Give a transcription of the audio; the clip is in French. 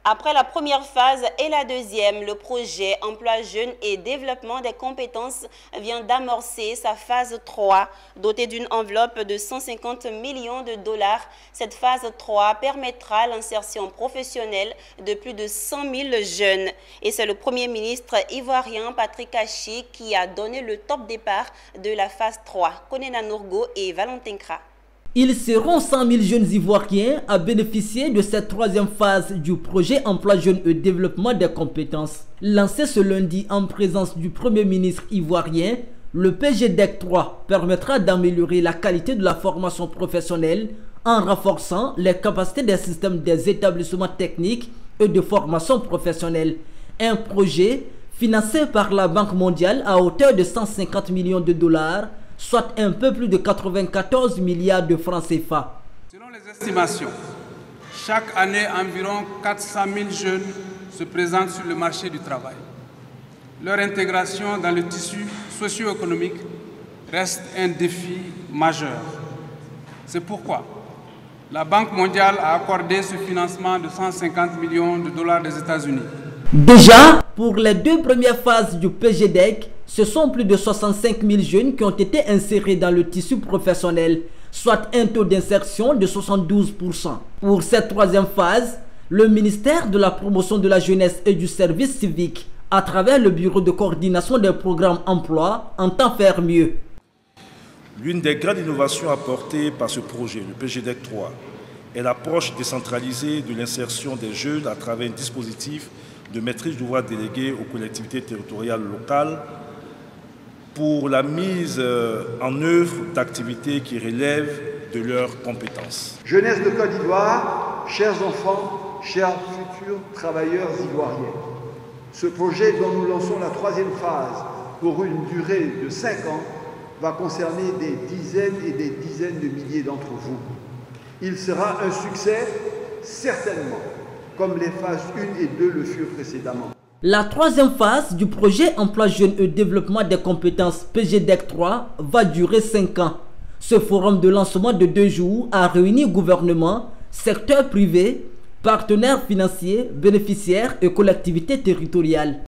Après la première phase et la deuxième, le projet Emploi Jeunes et Développement des compétences vient d'amorcer sa phase 3, dotée d'une enveloppe de 150 millions de dollars. Cette phase 3 permettra l'insertion professionnelle de plus de 100 000 jeunes. Et c'est le Premier ministre ivoirien Patrick Achi qui a donné le top départ de la phase 3. Konena Nourgo et Valentin Kra. Ils seront 100 000 jeunes Ivoiriens à bénéficier de cette troisième phase du projet Emploi Jeunes et Développement des compétences. Lancé ce lundi en présence du Premier ministre ivoirien, le PGDEC 3 permettra d'améliorer la qualité de la formation professionnelle en renforçant les capacités des systèmes des établissements techniques et de formation professionnelle. Un projet financé par la Banque mondiale à hauteur de 150 millions de dollars, soit un peu plus de 94 milliards de francs CFA. Selon les estimations, chaque année, environ 400 000 jeunes se présentent sur le marché du travail. Leur intégration dans le tissu socio-économique reste un défi majeur. C'est pourquoi la Banque mondiale a accordé ce financement de 150 millions de dollars des États-Unis. Déjà, pour les deux premières phases du PGDEC, ce sont plus de 65 000 jeunes qui ont été insérés dans le tissu professionnel, soit un taux d'insertion de 72%. Pour cette troisième phase, le ministère de la Promotion de la Jeunesse et du Service civique, à travers le Bureau de coordination des programmes emploi, entend faire mieux. L'une des grandes innovations apportées par ce projet, le PGDEC 3, est l'approche décentralisée de l'insertion des jeunes à travers un dispositif de maîtrise d'ouvrage délégué aux collectivités territoriales locales pour la mise en œuvre d'activités qui relèvent de leurs compétences. Jeunesse de Côte d'Ivoire, chers enfants, chers futurs travailleurs ivoiriens, ce projet dont nous lançons la troisième phase pour une durée de 5 ans va concerner des dizaines et des dizaines de milliers d'entre vous. Il sera un succès, certainement, comme les phases 1 et 2 le furent précédemment. La troisième phase du projet Emploi Jeunes et Développement des compétences PGDEC 3 va durer 5 ans. Ce forum de lancement de 2 jours a réuni gouvernement, secteur privé, partenaires financiers, bénéficiaires et collectivités territoriales.